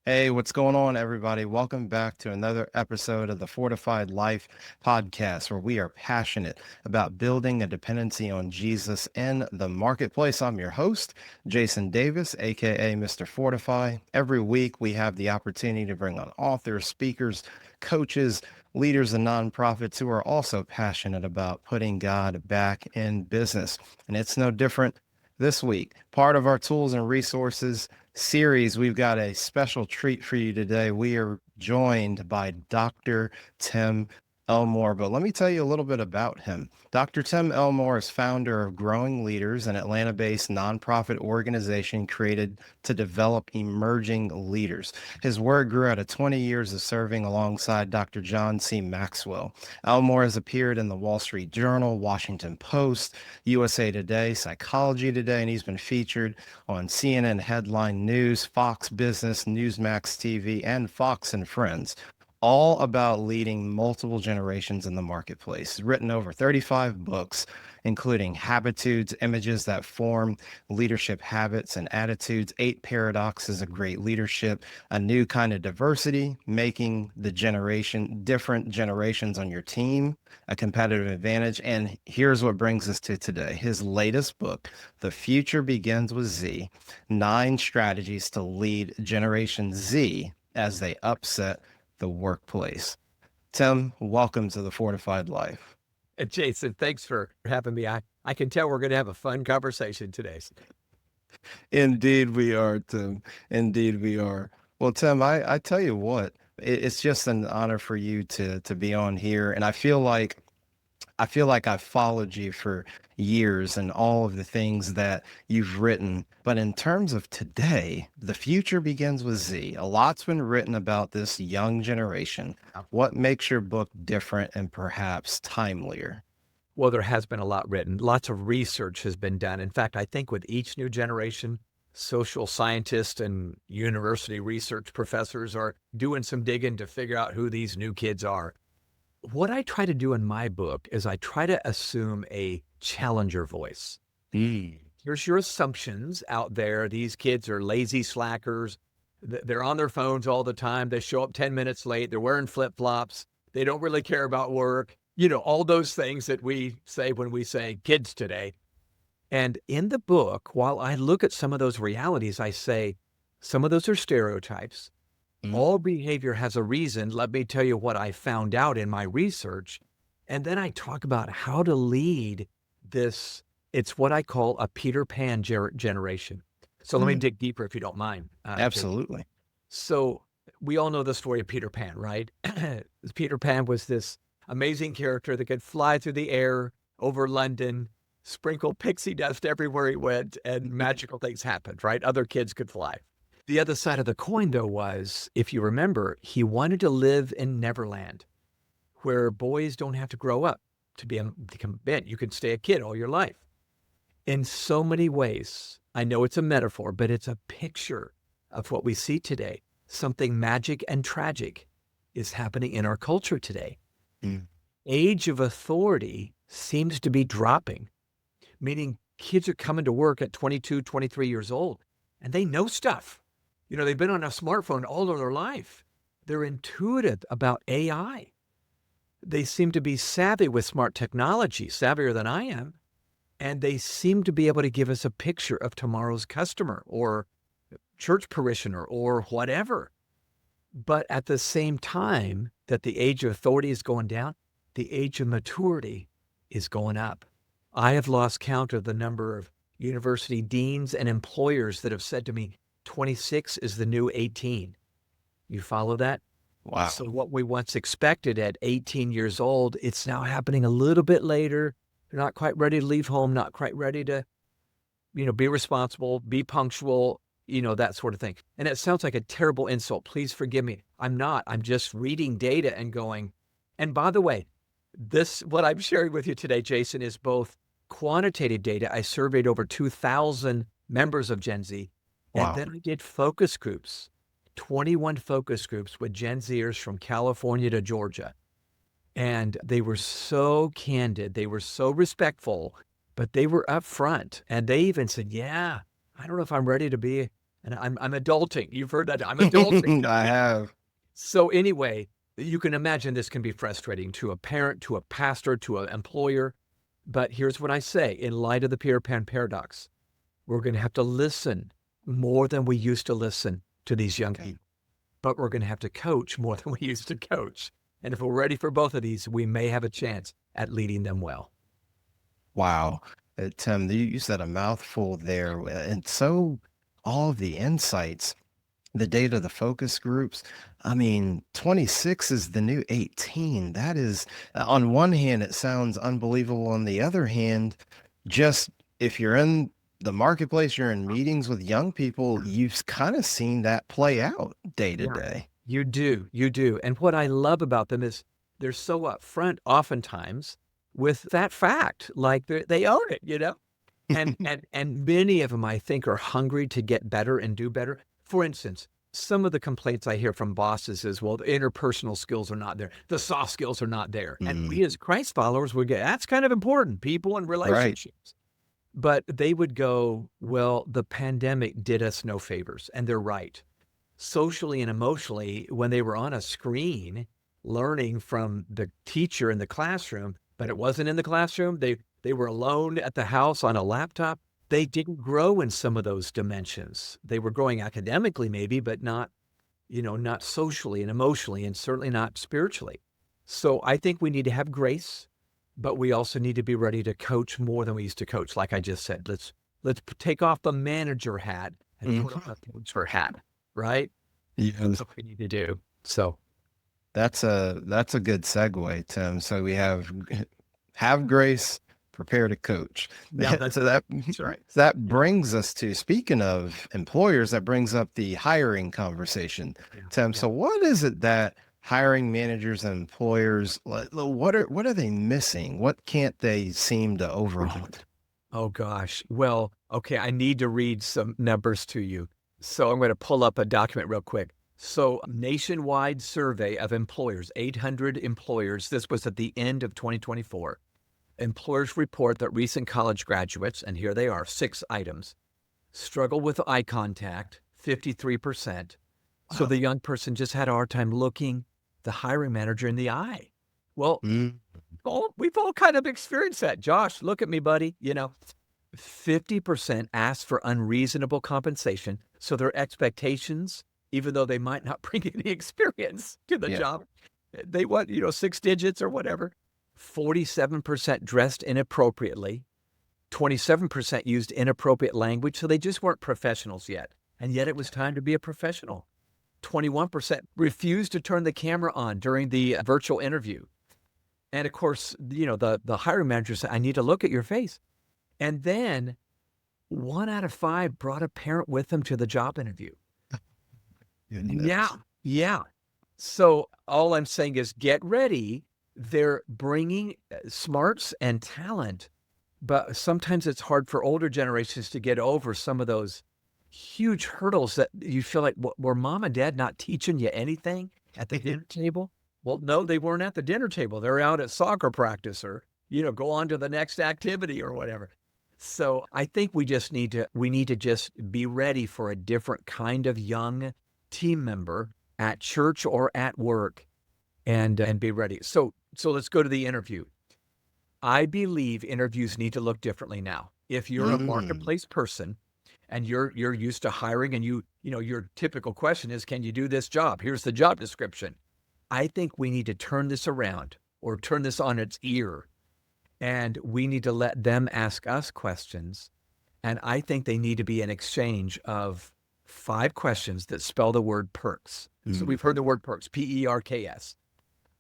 Hey, what's going on, everybody? Welcome back to another episode of the Fortified Life podcast, where we are passionate about building a dependency on Jesus in the marketplace. I'm your host, Jason Davis, aka Mr. Fortify. Every week, we have the opportunity to bring on authors, speakers, coaches, leaders, and nonprofits who are also passionate about putting God back in business. And it's no different this week. Part of our tools and resources series, we've got a special treat for you today. We are joined by Dr. Tim Elmore, but let me tell you a little bit about him. Dr. Tim Elmore is founder of Growing Leaders, an Atlanta-based nonprofit organization created to develop emerging leaders. His work grew out of 20 years of serving alongside Dr. John C. Maxwell. Elmore has appeared in the Wall Street Journal, Washington Post, USA Today, Psychology Today, and he's been featured on CNN Headline News, Fox Business, Newsmax TV, and Fox and Friends, all about leading multiple generations in the marketplace. He's written over 35 books, including Habitudes, Images That Form Leadership Habits and Attitudes, Eight Paradoxes of Great Leadership, A New Kind of Diversity, Making the different generations on your team a competitive advantage. And here's what brings us to today. His latest book, The Future Begins with Z, 9 Strategies to Lead Generation Z as They Upset the Workplace. Tim, welcome to the Fortified Life. Jason, thanks for having me. I can tell we're going to have a fun conversation today. Indeed we are, Tim. Indeed we are. Well, Tim, I tell you what, it's just an honor for you to be on here. And I feel like I've followed you for years and all of the things that you've written. But in terms of today, the future begins with Z. A lot's been written about this young generation. What makes your book different and perhaps timelier? Well, there has been a lot written. Lots of research has been done. In fact, I think with each new generation, social scientists and university research professors are doing some digging to figure out who these new kids are. What I try to do in my book is I try to assume a challenger voice. Here's your assumptions out there. These kids are lazy slackers. They're on their phones all the time. They show up 10 minutes late. They're wearing flip-flops. They don't really care about work. All those things that we say when we say kids today. And in the book, while I look at some of those realities, I say some of those are stereotypes. All behavior has a reason. Let me tell you what I found out in my research. And then I talk about how to lead this. It's what I call a Peter Pan generation. So let me dig deeper if you don't mind. Absolutely. So we all know the story of Peter Pan, right? Peter Pan was this amazing character that could fly through the air over London, sprinkle pixie dust everywhere he went, and magical things happened, right? Other kids could fly. The other side of the coin, though, was, if you remember, he wanted to live in Neverland, where boys don't have to grow up to become bent. You can stay a kid all your life. In so many ways, I know it's a metaphor, but it's a picture of what we see today. Something magic and tragic is happening in our culture today. Age of authority seems to be dropping, meaning kids are coming to work at 22, 23 years old, and they know stuff. They've been on a smartphone all of their life. They're intuitive about AI. They seem to be savvy with smart technology, savvier than I am. And they seem to be able to give us a picture of tomorrow's customer or church parishioner or whatever. But at the same time that the age of authority is going down, the age of maturity is going up. I have lost count of the number of university deans and employers that have said to me, 26 is the new 18. You follow that? Wow. So what we once expected at 18 years old, it's now happening a little bit later. They're not quite ready to leave home, not quite ready to, be responsible, be punctual, that sort of thing. And it sounds like a terrible insult. Please forgive me. I'm not. I'm just reading data and going, and by the way, what I'm sharing with you today, Jason, is both quantitative data. I surveyed over 2,000 members of Gen Z. Wow. And then I did focus groups, 21 focus groups with Gen Zers from California to Georgia. And they were so candid. They were so respectful, but they were upfront. And they even said, yeah, I don't know if I'm ready to be And I'm adulting. You've heard that. I'm adulting. I have. So anyway, you can imagine this can be frustrating to a parent, to a pastor, to an employer. But here's what I say in light of the Peter Pan paradox, we're going to have to listen more than we used to listen to these young people, but we're going to have to coach more than we used to coach. And if we're ready for both of these, we may have a chance at leading them well. Wow. Tim, you said a mouthful there. And so all of the insights, the data, the focus groups. I mean, 26 is the new 18. That is, on one hand, it sounds unbelievable. On the other hand, just if you're in the marketplace, you're in meetings with young people, you've kind of seen that play out day to Yeah. day. You do. You do. And what I love about them is they're so upfront oftentimes with that fact, like they own it, you know? And many of them, I think, are hungry to get better and do better. For instance, some of the complaints I hear from bosses is, well, the interpersonal skills are not there. The soft skills are not there. And we as Christ followers would get, that's kind of important, people and Right. relationships. But they would go, well, the pandemic did us no favors. And they're right. Socially and emotionally, when they were on a screen learning from the teacher in the classroom, but it wasn't in the classroom, they were alone at the house on a laptop, they didn't grow in some of those dimensions. They were growing academically maybe, but not, not socially and emotionally, and certainly not spiritually. So I think we need to have grace, but we also need to be ready to coach more than we used to coach. Like I just said, let's take off the manager hat and put on the coacher hat, right? Yes. That's what we need to do. So That's a good segue, Tim. So we have grace, prepare to coach. yeah, that's That's right. that brings us to, speaking of employers, that brings up the hiring conversation, Yeah, Tim. yeah. So what is it that hiring managers and employers, what are they missing? What can't they seem to overlook? Oh gosh. Well, okay, I need to read some numbers to you. So I'm going to pull up a document real quick. So nationwide survey of employers, 800 employers. This was at the end of 2024. Employers report that recent college graduates, and here they are, 6 items, struggle with eye contact, 53%. So Wow. the young person just had a hard time looking the hiring manager in the eye. Well, Mm, we've all kind of experienced that. Josh, look at me, buddy. 50% ask for unreasonable compensation. So their expectations, even though they might not bring any experience to the yeah. job, they want, 6 digits or whatever. 47% dressed inappropriately. 27% used inappropriate language. So they just weren't professionals yet. And yet it was time to be a professional. 21% refused to turn the camera on during the virtual interview. And of course, the hiring manager said, I need to look at your face. And then 1 out of 5 brought a parent with them to the job interview. Goodness. Yeah. So all I'm saying is get ready. They're bringing smarts and talent, but sometimes it's hard for older generations to get over some of those huge hurdles that you feel like, were mom and dad not teaching you anything at the dinner table? Well, no, they weren't at the dinner table. They're out at soccer practice or, go on to the next activity or whatever. So I think we need to just be ready for a different kind of young team member at church or at work and be ready. So let's go to the interview. I believe interviews need to look differently now. If you're a marketplace person and you're used to hiring and your typical question is, can you do this job? Here's the job description. I think we need to turn this around or turn this on its ear, and we need to let them ask us questions. And I think they need to be an exchange of 5 questions that spell the word perks. So we've heard the word perks, P-E-R-K-S.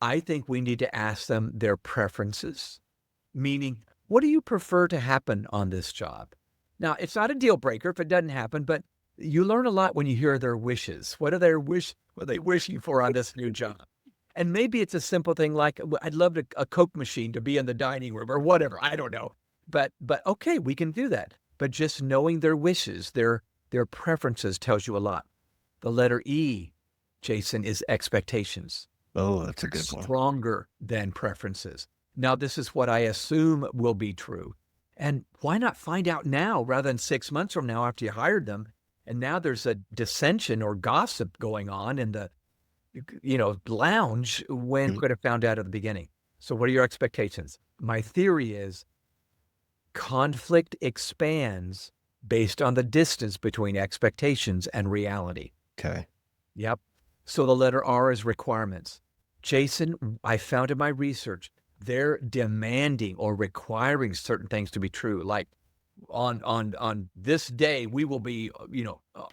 I think we need to ask them their preferences, meaning, what do you prefer to happen on this job? Now, it's not a deal breaker if it doesn't happen, but you learn a lot when you hear their wishes. What are they wishing for on this new job? And maybe it's a simple thing like, I'd love a Coke machine to be in the dining room or whatever. I don't know. But okay, we can do that. But just knowing their wishes, their preferences tells you a lot. The letter E, Jason, is expectations. Oh, that's a good one. Stronger than preferences. Now, this is what I assume will be true. And why not find out now rather than 6 months from now after you hired them? And now there's a dissension or gossip going on in the, lounge when Mhm. could have found out at the beginning. So what are your expectations? My theory is conflict expands based on the distance between expectations and reality. Okay. Yep. So the letter R is requirements. Jason, I found in my research, they're demanding or requiring certain things to be true. Like on this day, we will be,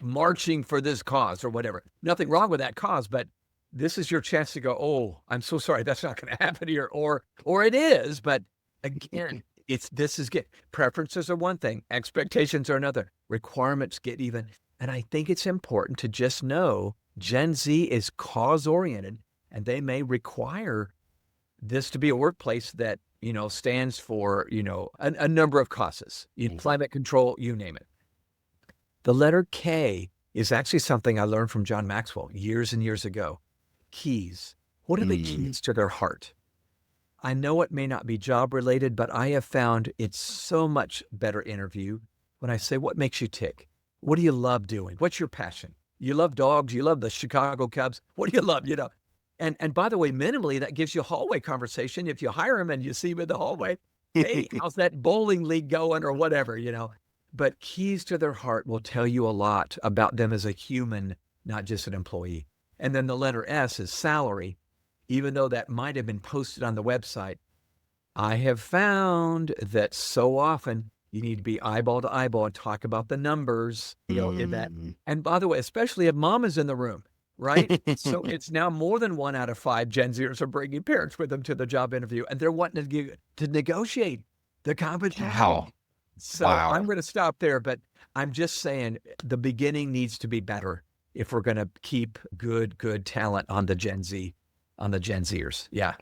marching for this cause or whatever. Nothing wrong with that cause, but this is your chance to go, oh, I'm so sorry. That's not going to happen here. Or it is, but again, this is get preferences are one thing, expectations are another, requirements get even. And I think it's important to just know Gen Z is cause oriented and they may require this to be a workplace that, stands for, a number of causes, climate control, you name it. The letter K is actually something I learned from John Maxwell years and years ago. Keys. What are the keys to their heart? I know it may not be job related, but I have found it's so much better interview when I say, what makes you tick? What do you love doing? What's your passion? You love dogs. You love the Chicago Cubs. What do you love? And by the way, minimally, that gives you a hallway conversation. If you hire them and you see them in the hallway, hey, how's that bowling league going or whatever. But keys to their heart will tell you a lot about them as a human, not just an employee. And then the letter S is salary. Even though that might have been posted on the website, I have found that so often you need to be eyeball to eyeball and talk about the numbers, in that. And by the way, especially if mom is in the room, right? So it's now more than 1 out of 5 Gen Zers are bringing parents with them to the job interview, and they're wanting to negotiate the compensation. Wow. So Wow. I'm going to stop there, but I'm just saying the beginning needs to be better if we're going to keep good talent on the Gen Zers. Yeah.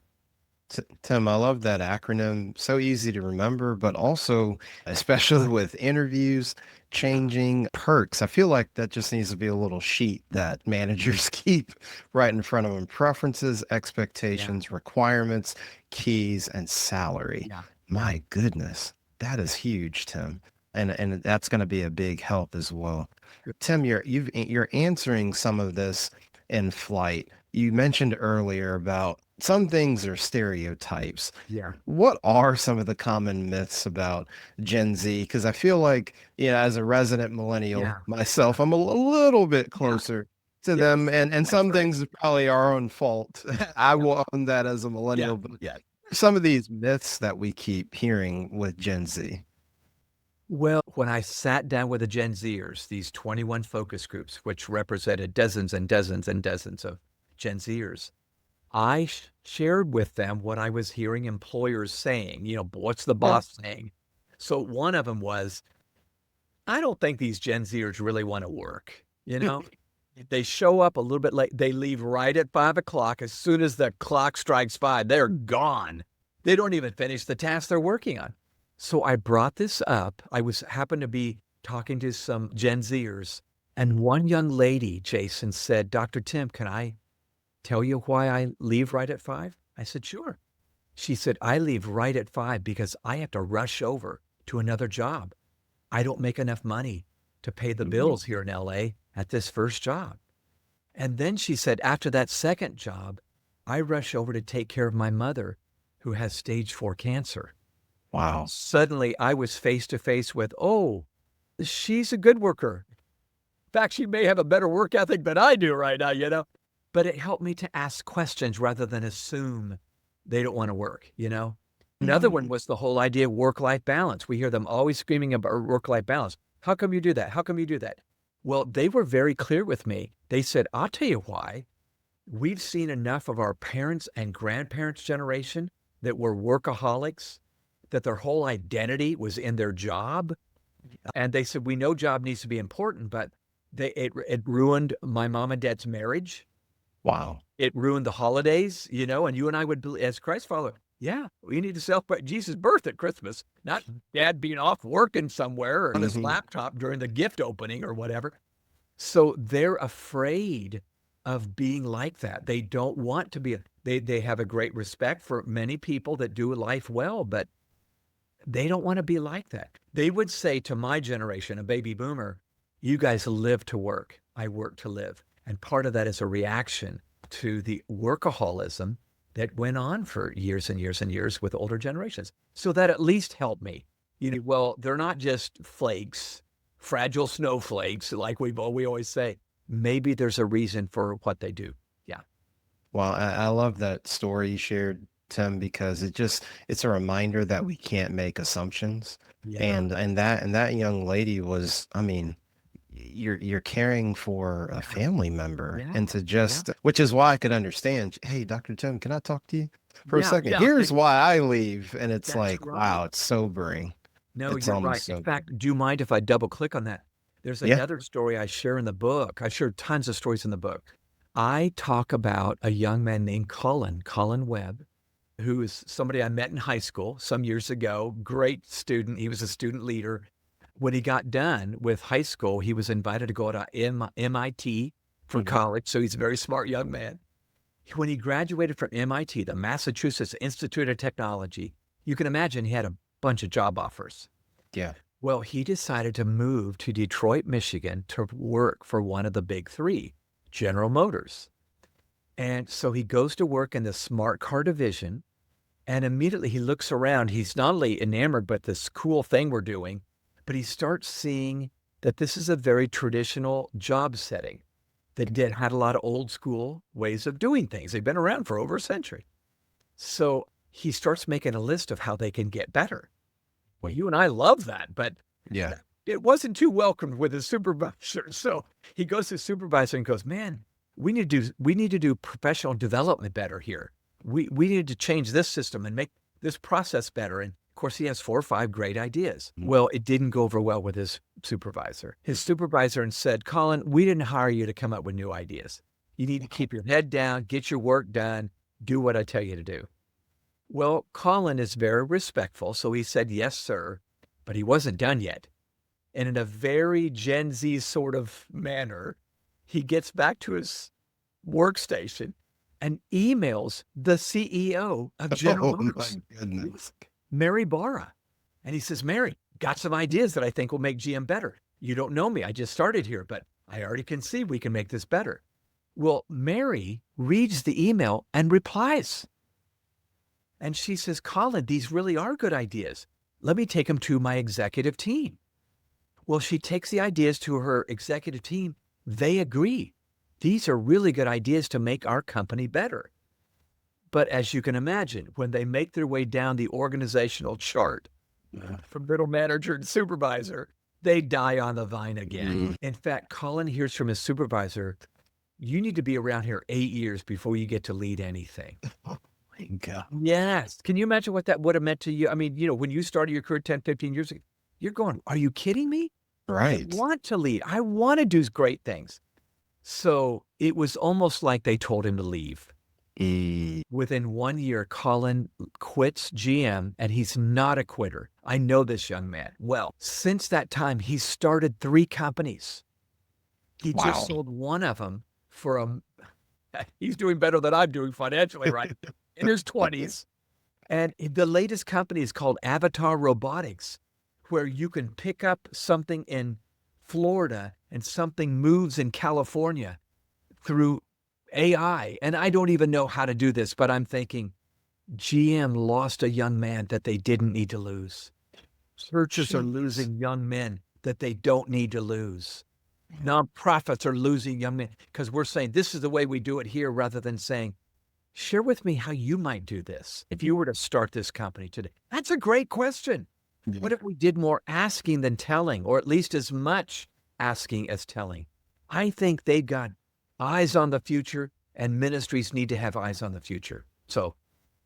Tim, I love that acronym. So easy to remember, but also, especially with interviews, changing perks. I feel like that just needs to be a little sheet that managers keep right in front of them. Preferences, expectations, requirements, keys, and salary. Yeah. My goodness, that is huge, Tim. And that's going to be a big help as well. Tim, you're answering some of this in flight. You mentioned earlier about some things are stereotypes. Yeah. What are some of the common myths about Gen Z? Because I feel like, as a resident millennial Yeah. myself, I'm a little bit Yeah. closer to Yeah. them, and That's some right. things are probably our own fault. I Yeah. will own that as a Yeah. millennial, but Yeah. some of these myths that we keep hearing with Gen Z. Well, when I sat down with the Gen Zers, these 21 focus groups, which represented dozens and dozens and dozens of Gen Zers, I shared with them what I was hearing employers saying. What's the boss saying? So one of them was, I don't think these Gen Zers really want to work. They show up a little bit late. They leave right at 5 o'clock. As soon as the clock strikes 5, they're gone. They don't even finish the task they're working on. So I brought this up. Happened to be talking to some Gen Zers, and one young lady, Jason, said, Dr. Tim, can I tell you why I leave right at 5? I said, sure. She said, I leave right at 5 because I have to rush over to another job. I don't make enough money to pay the bills here in LA at this first job. And then she said, after that second job, I rush over to take care of my mother who has stage 4 cancer. Wow. Suddenly I was face to face with, oh, she's a good worker. In fact, she may have a better work ethic than I do right now. But it helped me to ask questions rather than assume they don't want to work. Another one was the whole idea of work-life balance. We hear them always screaming about work-life balance. How come you do that? How come you do that? Well, they were very clear with me. They said, I'll tell you why. We've seen enough of our parents' and grandparents' generation that were workaholics, that their whole identity was in their job. And they said, we know job needs to be important, but it ruined my mom and dad's marriage. Wow. It ruined the holidays, and you and I would, as Christ follower, yeah, we need to celebrate Jesus' birth at Christmas, not dad being off working somewhere or on his laptop during the gift opening or whatever. So they're afraid of being like that. They don't want to be, they have a great respect for many people that do life well, but they don't want to be like that. They would say to my generation, a baby boomer, You guys live to work. I work to live. And part of that is a reaction to the workaholism that went on for years and years and years with older generations. So that at least helped me. Well, they're not just flakes, fragile snowflakes, like we always say. Maybe there's a reason for what they do. Yeah. Well, I love that story you shared, Tim, because it's a reminder that we can't make assumptions. Yeah. And that young lady was, I mean, you're caring for a family member, Yeah. and to Yeah. just, which is why I could understand, hey, Dr. Tim, can I talk to you for a Yeah. second? Yeah. Here's why I leave. And it's That's like, right. wow, it's sobering. No, It's you're right. almost In sobering. fact, do you mind if I double click on that? There's Yeah. another story I share in the book. I share tons of stories in the book. I talk about a young man named Colin Webb, who is somebody I met in high school some years ago. Great student. He was a student leader. When he got done with high school, he was invited to go to MIT for Mhm. college. So he's a very smart young man. When he graduated from MIT, the Massachusetts Institute of Technology, you can imagine he had a bunch of job offers. Yeah. Well, he decided to move to Detroit, Michigan to work for one of the big three, General Motors. And so he goes to work in the smart car division, and immediately he looks around. He's not only enamored by this cool thing we're doing, but he starts seeing that this is a very traditional job setting that had a lot of old school ways of doing things. They've been around for over a century. So he starts making a list of how they can get better. Well, you and I love that, but Yeah. it wasn't too welcomed with his supervisor. So he goes to his supervisor and goes, "Man, we need to do professional development better here. We need to change this system and make this process better." And of course, he has 4 or 5 great ideas. Well, it didn't go over well with his supervisor. His supervisor said, "Colin, we didn't hire you to come up with new ideas. You need to keep your head down, get your work done, do what I tell you to do." Well, Colin is very respectful, so he said, "Yes, sir," but he wasn't done yet. And in a very Gen Z sort of manner, he gets back to his workstation and emails the CEO of General Oh my Motors, goodness. Mary Barra. And he says, "Mary, got some ideas that I think will make GM better. You don't know me. I just started here, but I already can see we can make this better." Well, Mary reads the email and replies. And she says, "Colin, these really are good ideas. Let me take them to my executive team." Well, she takes the ideas to her executive team. They agree. These are really good ideas to make our company better. But as you can imagine, when they make their way down the organizational chart from middle manager and supervisor, they die on the vine again. In fact, Colin hears from his supervisor, "You need to be around here 8 years before you get to lead anything." My God. Yes. Can you imagine what that would have meant to you? I mean, when you started your career 10, 15 years ago, you're going, "Are you kidding me? I Right. want to lead. I want to do great things." So it was almost like they told him to leave. E- Within 1 year, Colin quits GM, and he's not a quitter. I know this young man well. Since that time, he's started 3 companies. He Wow. just sold one of them for he's doing better than I'm doing financially, right? In his 20s. And the latest company is called Avatar Robotics, where you can pick up something in Florida and something moves in California through AI. And I don't even know how to do this, but I'm thinking GM lost a young man that they didn't need to lose. Churches are Jeez. losing young men that they don't need to lose. Nonprofits are losing young men because we're saying this is the way we do it here rather than saying, "Share with me how you might do this if you were to start this company today." That's a great question. Yeah. What if we did more asking than telling, or at least as much asking as telling? I think they've got eyes on the future, and ministries need to have eyes on the future. So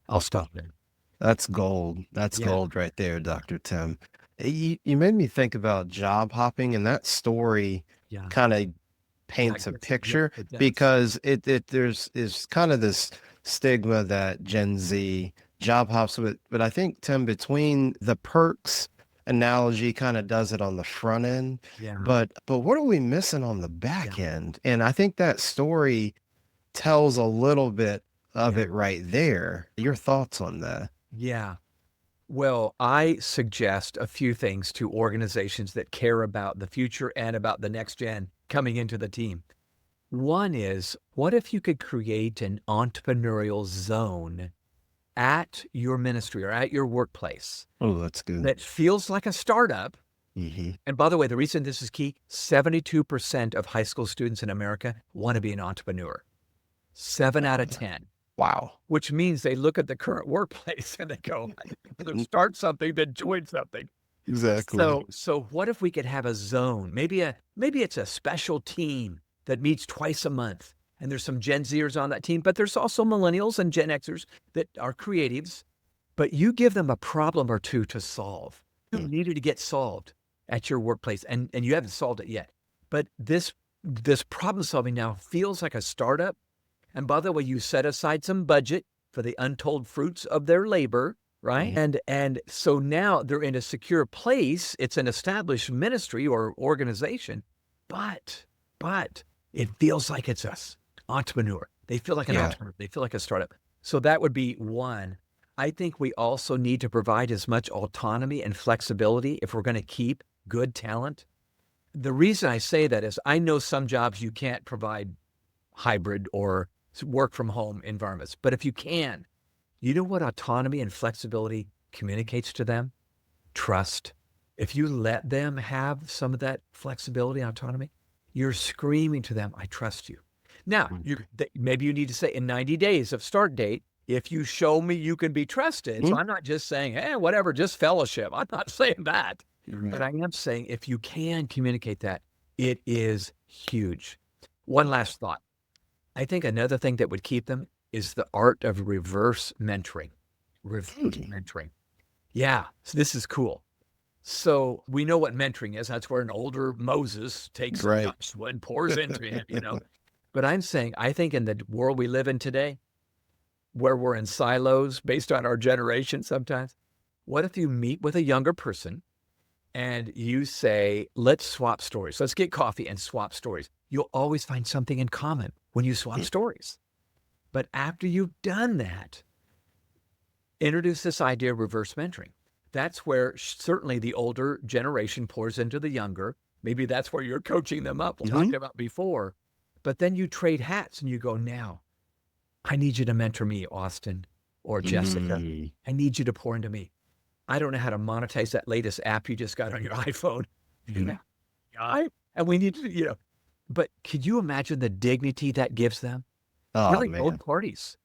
I'll stop there. That's gold. That's Yeah. gold right there, Dr. Tim. You made me think about job hopping, and that story Yeah. kind of paints a Yes, picture it does. because there's is kind of this stigma that Gen Z job hops with, but I think, Tim, between the perks analogy kind of does it on the front end, Yeah. but what are we missing on the back end? And I think that story tells a little bit of Yeah. it right there. Your thoughts on that? Yeah. Well, I suggest a few things to organizations that care about the future and about the next gen coming into the team. One is, what if you could create an entrepreneurial zone at your ministry or at your workplace Oh, that's good. that feels like a startup? Hmm. And by the way, the reason this is key, 72% of high school students in America want to be an entrepreneur. 7 out of 10, Wow. which means they look at the current workplace and they go, "I'd rather start something than join something." Exactly. So what if we could have a zone? Maybe it's a special team that meets twice a month. And there's some Gen Zers on that team, but there's also millennials and Gen Xers that are creatives. But you give them a problem or two to solve. You Mm. needed to get solved at your workplace, and you haven't solved it yet. But this problem solving now feels like a startup. And by the way, you set aside some budget for the untold fruits of their labor, right? Mhm. And so now they're in a secure place. It's an established ministry or organization, but it feels like it's us, entrepreneur. They feel like an Yeah. entrepreneur. They feel like a startup. So that would be one. I think we also need to provide as much autonomy and flexibility if we're going to keep good talent. The reason I say that is I know some jobs you can't provide hybrid or work from home environments, but if you can, you know what autonomy and flexibility communicates to them? Trust. If you let them have some of that flexibility and autonomy, you're screaming to them, I trust you. Now, Mm. maybe you need to say in 90 days of start date, if you show me you can be trusted. So Mm. I'm not just saying, hey, whatever, just fellowship. I'm not saying that. But Right. I am saying if you can communicate that, it is huge. One last thought. I think another thing that would keep them is the art of reverse mentoring. Reverse Mm. mentoring. Yeah, so this is cool. So we know what mentoring is. That's where an older Moses takes Right. Joshua and pours into him. But I'm saying, I think in the world we live in today, where we're in silos based on our generation sometimes, what if you meet with a younger person and you say, let's swap stories. Let's get coffee and swap stories. You'll always find something in common when you swap Mm. stories. But after you've done that, introduce this idea of reverse mentoring. That's where certainly the older generation pours into the younger. Maybe that's where you're coaching them up. We Mhm. talked about before. But then you trade hats and you go, now, I need you to mentor me, Austin or Jessica. Mm. I need you to pour into me. I don't know how to monetize that latest app you just got on your iPhone. Mm. And we need to, but could you imagine the dignity that gives them? Oh Really, both man. parties.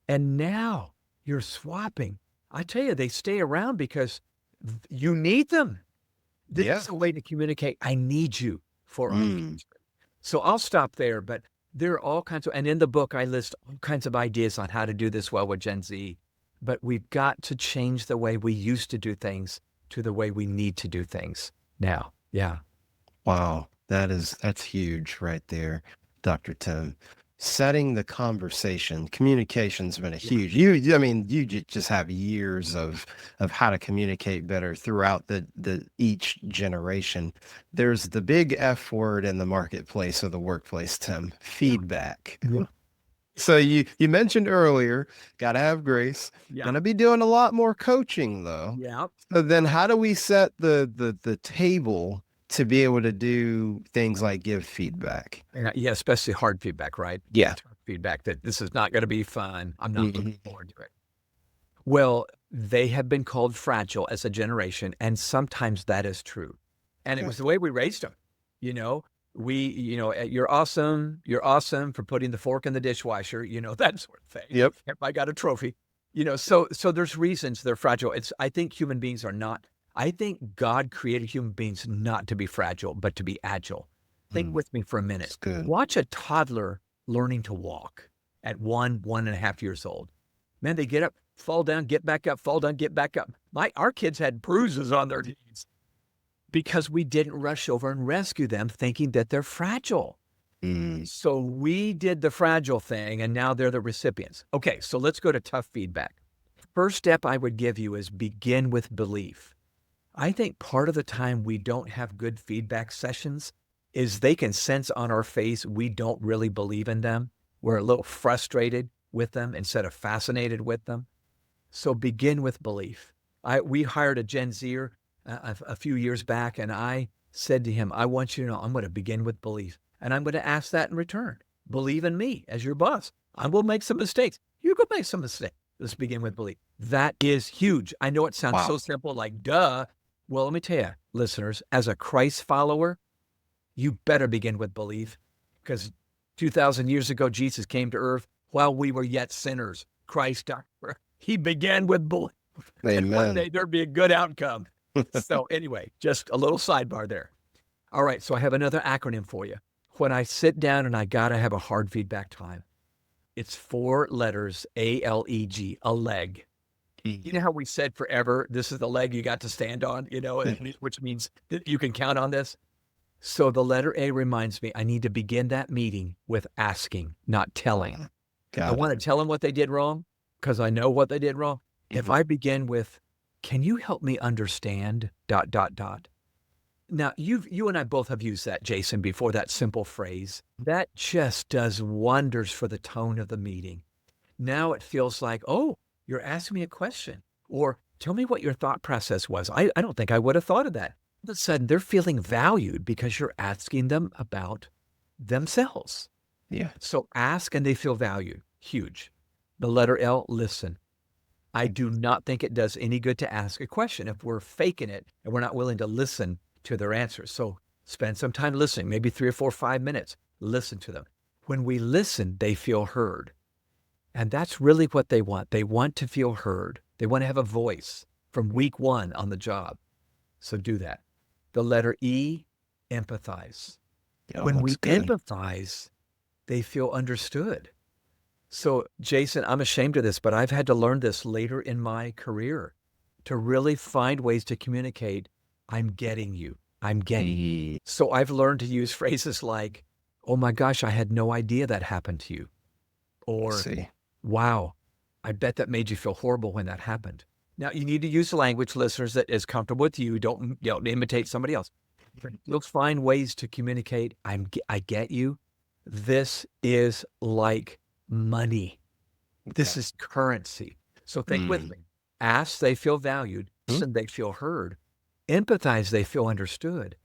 And now you're swapping. I tell you, they stay around because you need them. This Yeah. is a way to communicate, I need you for our Mm. future. So I'll stop there, but there are all kinds of, and in the book, I list all kinds of ideas on how to do this well with Gen Z. But we've got to change the way we used to do things to the way we need to do things now. Yeah. Wow. That's huge right there, Dr. Tim. Setting the conversation, communication's been a Yeah. huge. I mean, you just have years of how to communicate better throughout the each generation. There's the big F word in the marketplace or the workplace, Tim, Yeah. feedback. Yeah. So you mentioned earlier, gotta have grace. Yeah. Gonna be doing a lot more coaching though. Yeah. So then how do we set the table to be able to do things like give feedback? Yeah, especially hard feedback, right? Yeah. Hard feedback that this is not going to be fun. I'm not Mhm. looking forward to it. Well, they have been called fragile as a generation, and sometimes that is true. And it Okay. was the way we raised them. You know, you're awesome for putting the fork in the dishwasher, that sort of thing. Yep. Yep, I got a trophy. So there's reasons they're fragile. I think human beings are not. I think God created human beings not to be fragile, but to be agile. Think Mm, with me for a minute. that's good. Watch a toddler learning to walk at 1.5 years old. Man, they get up, fall down, get back up, fall down, get back up. Our kids had bruises on their knees because we didn't rush over and rescue them thinking that they're fragile. Mm, So we did the fragile thing and now they're the recipients. Okay, so let's go to tough feedback. First step I would give you is begin with belief. I think part of the time we don't have good feedback sessions is they can sense on our face we don't really believe in them. We're a little frustrated with them instead of fascinated with them. So begin with belief. We hired a Gen Zer a few years back, and I said to him, I want you to know I'm going to begin with belief, and I'm going to ask that in return. Believe in me as your boss. I will make some mistakes. You could make some mistakes. Let's begin with belief. That is huge. I know it sounds Wow. so simple, like duh. Well, let me tell you, listeners, as a Christ follower, you better begin with belief, because 2,000 years ago, Jesus came to earth while we were yet sinners. Christ, he began with belief. And one day Amen. there'd be a good outcome. So anyway, just a little sidebar there. All right, so I have another acronym for you. When I sit down and I got to have a hard feedback time, it's 4 letters, ALEG, a leg. You know how we said forever, this is the leg you got to stand on, which means that you can count on this? So the letter A reminds me I need to begin that meeting with asking, not telling. I Got want it. to tell them what they did wrong because I know what they did wrong. If I begin with, can you help me understand, ... Now, you and I both have used that, Jason, before, that simple phrase. That just does wonders for the tone of the meeting. Now it feels like, oh, you're asking me a question, or tell me what your thought process was. I don't think I would have thought of that. All of a sudden, they're feeling valued because you're asking them about themselves. Yeah. So ask and they feel valued. Huge. The letter L, listen. I do not think it does any good to ask a question if we're faking it and we're not willing to listen to their answers. So spend some time listening, maybe 3 or 4 or 5 minutes. Listen to them. When we listen, they feel heard. And that's really what they want. They want to feel heard. They want to have a voice from week 1 on the job. So do that. The letter E, empathize. Yeah, When we looks good. empathize, they feel understood. So, Jason, I'm ashamed of this, but I've had to learn this later in my career to really find ways to communicate. I'm getting you. I'm getting you. So I've learned to use phrases like, oh my gosh, I had no idea that happened to you. Or, See. wow, I bet that made you feel horrible when that happened. Now, you need to use the language, listeners, that is comfortable with you. Don't imitate somebody else. You'll find ways to communicate. I get you. This is like money. This is currency. So think with me. Ask, they feel valued. Listen, they feel heard. Empathize, they feel understood.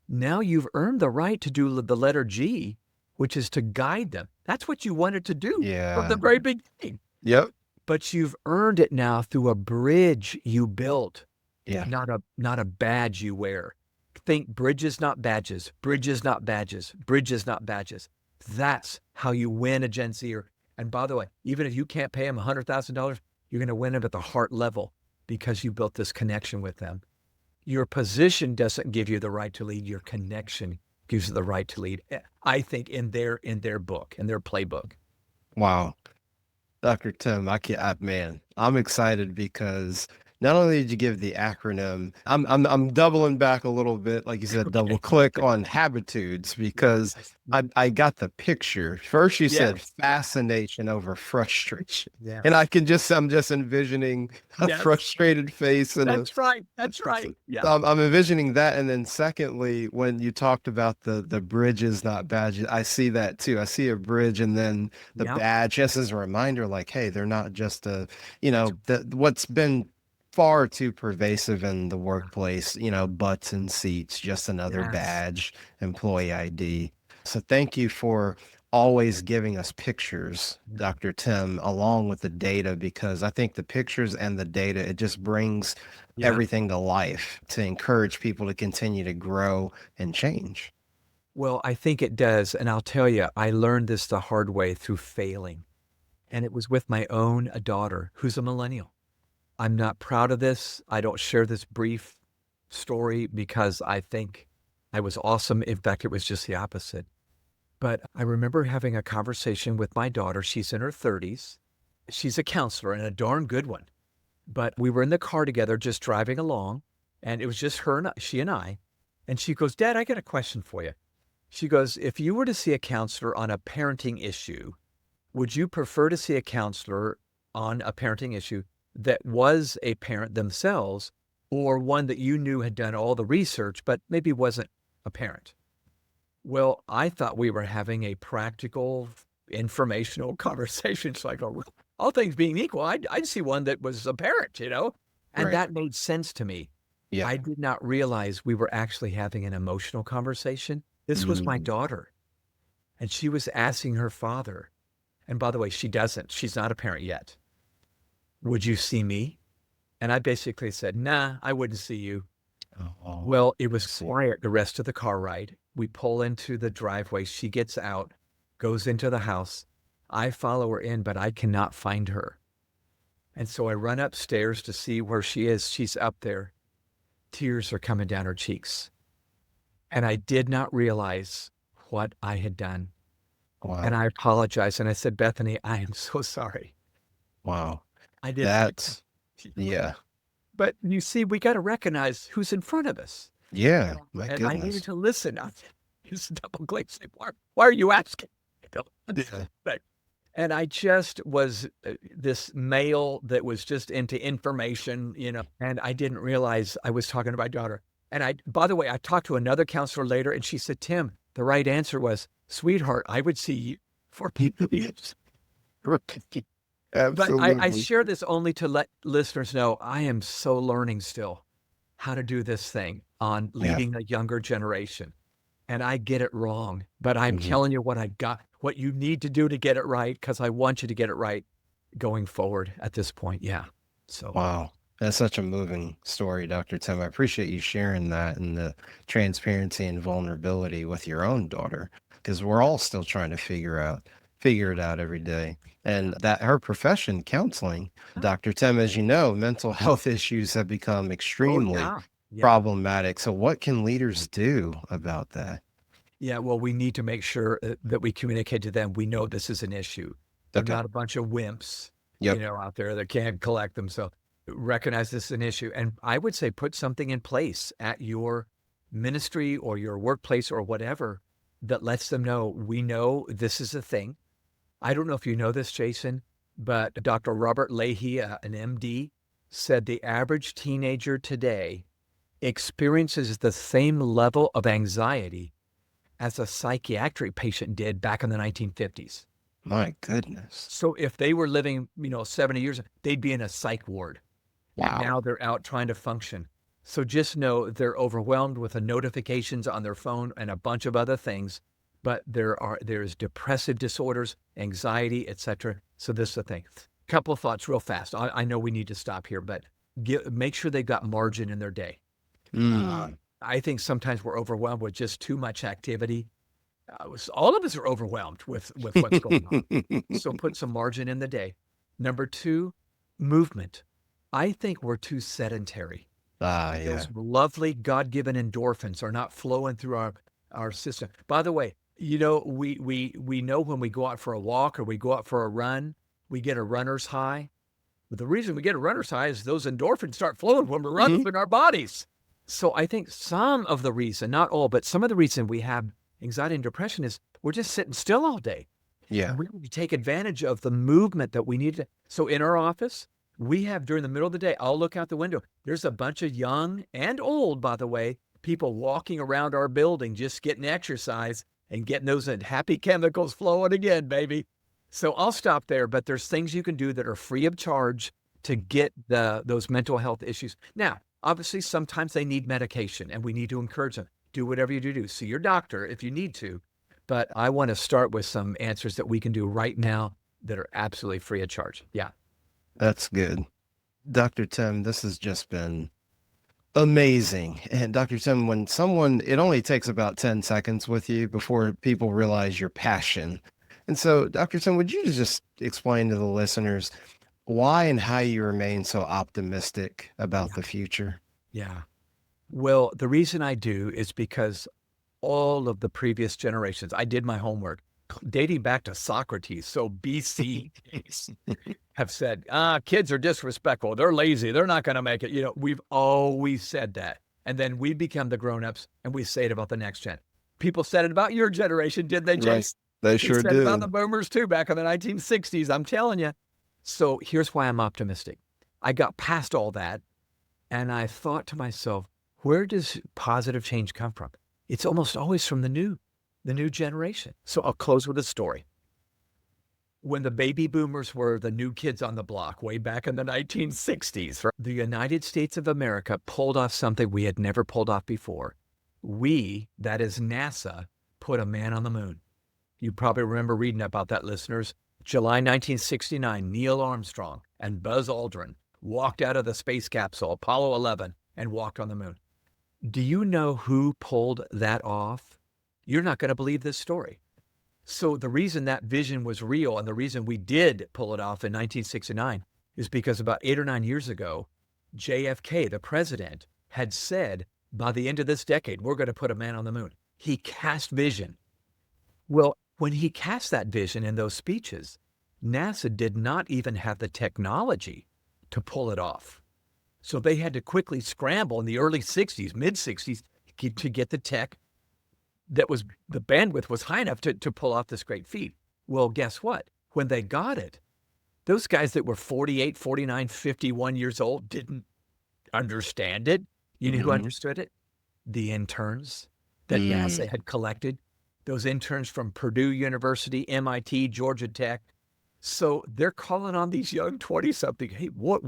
Now you've earned the right to do the letter G, which is to guide them. That's what you wanted to do from the very beginning. Yep. But you've earned it now through a bridge you built, Yeah. not a badge you wear. Think bridges, not badges. Bridges, not badges. Bridges, not badges. That's how you win a Gen Zer. And by the way, even if you can't pay them $100,000, you're going to win them at the heart level because you built this connection with them. Your position doesn't give you the right to lead. Your connection gives you the right to lead. I think in their book, in their playbook. Wow. Dr. Tim, man, I'm excited because not only did you give the acronym, I'm doubling back a little bit, like you said, double click on habitudes because I got the picture. First you said fascination over frustration. Yeah. And I'm just envisioning a frustrated face and That's right. Yeah. I'm envisioning that. And then secondly, when you talked about the bridges, not badges, I see that too. I see a bridge and then the badge just as a reminder, like, hey, they're not just what's been far too pervasive in the workplace, butts and seats, just another badge, employee ID. So thank you for always giving us pictures, Dr. Tim, along with the data, because I think the pictures and the data, it just brings everything to life to encourage people to continue to grow and change. Well, I think it does. And I'll tell you, I learned this the hard way through failing. And it was with my own daughter, who's a millennial. I'm not proud of this. I don't share this brief story because I think I was awesome. In fact, it was just the opposite. But I remember having a conversation with my daughter. She's in her 30s. She's a counselor and a darn good one. But we were in the car together just driving along, and it was just she and I. And she goes, Dad, I got a question for you. She goes, if you were to see a counselor on a parenting issue, would you prefer to see a counselor on a parenting issue that was a parent themselves, or one that you knew had done all the research, but maybe wasn't a parent? Well, I thought we were having a practical, informational conversation. So I go, well, all things being equal, I'd see one that was a parent, And Right. that made sense to me. Yeah. I did not realize we were actually having an emotional conversation. This was my Mm. daughter, and she was asking her father, and by the way, she doesn't. She's not a parent yet. Would you see me? And I basically said, nah, I wouldn't see you. Oh, Well, it I was see. quiet the rest of the car ride. We pull into the driveway. She gets out, goes into the house. I follow her in, but I cannot find her. And so I run upstairs to see where she is. She's up there. Tears are coming down her cheeks. And I did not realize what I had done. And Wow. I apologized. And I said, Bethany, I am so sorry. Wow. I did forget. That's, yeah. But you see, we got to recognize who's in front of us. Yeah. My And I needed goodness. to listen. I just double click, say, why are you asking? Yeah. And I just was this male that was just into information, and I didn't realize I was talking to my daughter. And by the way, I talked to another counselor later, and she said, Tim, the right answer was, sweetheart, I would see you for people. Right. But I Absolutely. share this only to let listeners know I am so learning still how to do this thing on Yeah. leading a younger generation. And I get it wrong, but I'm Mhm. telling you what you need to do to get it right, because I want you to get it right going forward at this point. Yeah. So, Wow. That's such a moving story, Dr. Tim. I appreciate you sharing that and the transparency and vulnerability with your own daughter, because we're all still trying to figure it out every day. And that her profession, counseling, Dr. Tim, as you know, mental health issues have become oh, extremely yeah. Yeah. problematic. So what can leaders do about that? Yeah. Well, we need to make sure that we communicate to them. We know this is an issue. They're Okay. not a bunch of wimps, Yep. out there that can't collect themselves. Recognize this is an issue. And I would say put something in place at your ministry or your workplace or whatever that lets them know we know this is a thing. I don't know if you know this, Jason, but Dr. Robert Leahy, an MD, said the average teenager today experiences the same level of anxiety as a psychiatric patient did back in the 1950s. My goodness. So if they were living, 70 years, they'd be in a psych ward. And Wow. now they're out trying to function. So just know they're overwhelmed with the notifications on their phone and a bunch of other things. But there's depressive disorders, anxiety, etc. So this is the thing. Couple of thoughts real fast. I know we need to stop here, but make sure they've got margin in their day. Mm. I think sometimes we're overwhelmed with just too much activity. All of us are overwhelmed with what's going on. So put some margin in the day. Number two, movement. I think we're too sedentary. Yeah. Those lovely God-given endorphins are not flowing through our system. By the way, we know when we go out for a walk or we go out for a run, we get a runner's high. But the reason we get a runner's high is those endorphins start flowing when we're running in our bodies. So I think some of the reason, not all, but some of the reason we have anxiety and depression is we're just sitting still all day. Yeah. And we need to take advantage of the movement that we need to. So in our office, we have during the middle of the day, I'll look out the window. There's a bunch of young and old, by the way, people walking around our building, just getting exercise and getting those happy chemicals flowing again, baby. So I'll stop there, but there's things you can do that are free of charge to get those mental health issues. Now, obviously, sometimes they need medication, and we need to encourage them. Do whatever you do. See your doctor if you need to. But I want to start with some answers that we can do right now that are absolutely free of charge. Yeah. That's good. Dr. Tim, this has just been amazing. And Dr. Tim, it only takes about 10 seconds with you before people realize your passion. And so, Dr. Tim, would you just explain to the listeners why and how you remain so optimistic about Yeah. the future? Yeah. Well, the reason I do is because all of the previous generations, I did my homework dating back to Socrates. So BC have said, kids are disrespectful. They're lazy. They're not going to make it. We've always said that. And then we become the grown-ups and we say it about the next gen. People said it about your generation, didn't they, Right. Jason? They They sure said it about do. the boomers too back in the 1960s. I'm telling you. So here's why I'm optimistic. I got past all that and I thought to myself, where does positive change come from? It's almost always from the new generation. So I'll close with a story. when the baby boomers were the new kids on the block way back in the 1960s, right? The United States of America pulled off something we had never pulled off before. We, that is NASA, put a man on the moon. You probably remember reading about that, listeners. July 1969, Neil Armstrong and Buzz Aldrin walked out of the space capsule, Apollo 11, and walked on the moon. Do you know who pulled that off? You're not going to believe this story. So the reason that vision was real and the reason we did pull it off in 1969 is because about 8 or 9 years ago, JFK, the president, had said, by the end of this decade, we're going to put a man on the moon. He cast vision. Well, when he cast that vision in those speeches, NASA did not even have the technology to pull it off. So they had to quickly scramble in the early 60s, mid 60s, to get the tech that was, the bandwidth was high enough to pull off this great feat. Well, guess what? When they got it, those guys that were 48, 49, 51 years old didn't understand it. You know who understood it? The interns that NASA had collected. Those interns from Purdue University, MIT, Georgia Tech. So they're calling on these young 20-something, hey, what,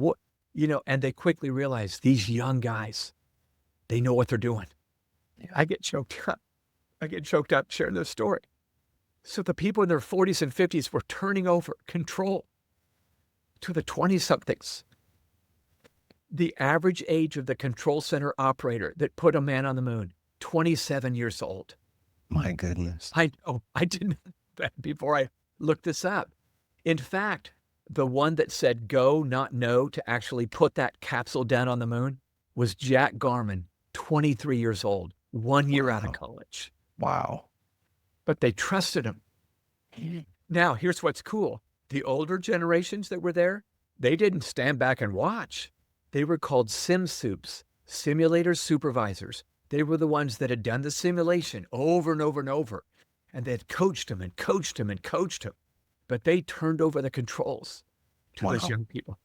and they quickly realize these young guys, they know what they're doing. I get choked up. Sharing this story. So the people in their 40s and 50s were turning over control to the 20-somethings. The average age of the control center operator that put a man on the moon, 27 years old. My goodness. I didn't know that before I looked this up. In fact, the one that said go, not no, to actually put that capsule down on the moon was Jack Garman, 23 years old, 1 year out of college. Wow. But they trusted him. Now, here's what's cool. The older generations that were there, they didn't stand back and watch. They were called sim soups, simulator supervisors. They were the ones that had done the simulation over and over and over. And they had coached him and coached him and coached him. But they turned over the controls to those young people.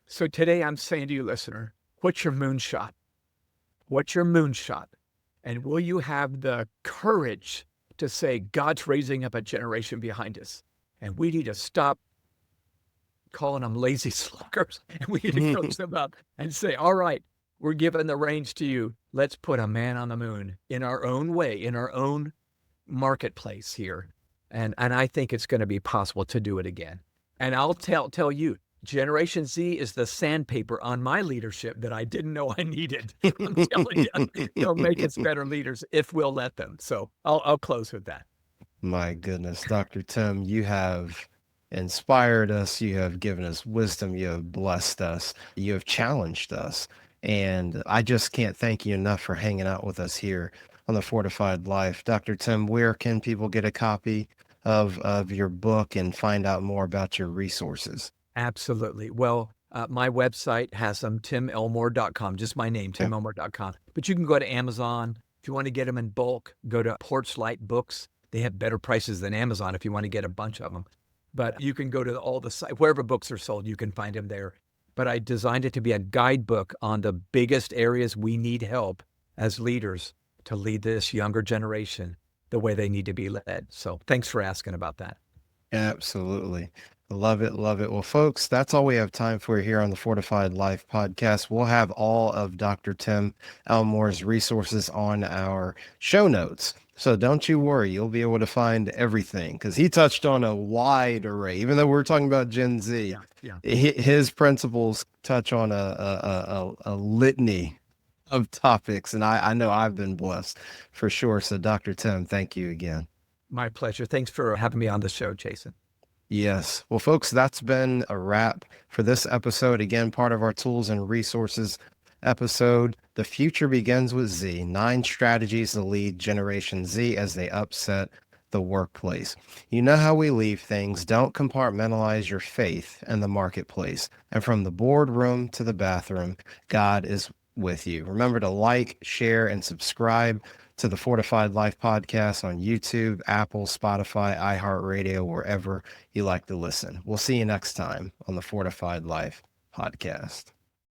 So today I'm saying to you, listener, what's your moonshot? What's your moonshot? And will you have the courage to say, God's raising up a generation behind us, and we need to stop calling them lazy sluggers, and we need to coach them up and say, all right, we're giving the reins to you. Let's put a man on the moon in our own way, in our own marketplace here. And I think it's going to be possible to do it again. And I'll tell you, Generation Z is the sandpaper on my leadership that I didn't know I needed. I'm telling you, they'll make us better leaders if we'll let them. So I'll close with that. My goodness, Dr. Tim, you have inspired us. You have given us wisdom. You have blessed us. You have challenged us. And I just can't thank you enough for hanging out with us here on The Fortified Life. Dr. Tim, where can people get a copy of your book and find out more about your resources? Absolutely. Well, my website has them, timelmore.com, just my name, timelmore.com. But you can go to Amazon. If you want to get them in bulk, go to Porchlight Books. They have better prices than Amazon if you want to get a bunch of them. But you can go to all the sites, wherever books are sold, you can find them there. But I designed it to be a guidebook on the biggest areas we need help as leaders to lead this younger generation the way they need to be led. So thanks for asking about that. Absolutely. Love it. Love it. Well, folks, that's all we have time for here on the Fortified Life podcast. We'll have all of Dr. Tim Elmore's resources on our show notes. So don't you worry. You'll be able to find everything because he touched on a wide array, even though we're talking about Gen Z. His principles touch on a litany of topics. And I know I've been blessed for sure. So Dr. Tim, thank you again. My pleasure. Thanks for having me on the show, Jason. Yes. Well, folks, that's been a wrap for this episode. Again, part of our tools and resources episode. The future begins with Z, 9 strategies to lead Generation Z as they upset the workplace. You know how we leave things. Don't compartmentalize your faith in the marketplace. And from the boardroom to the bathroom, God is with you. Remember to like, share, and subscribe to the Fortified Life podcast on YouTube, Apple, Spotify, iHeartRadio, wherever you like to listen. We'll see you next time on the Fortified Life podcast.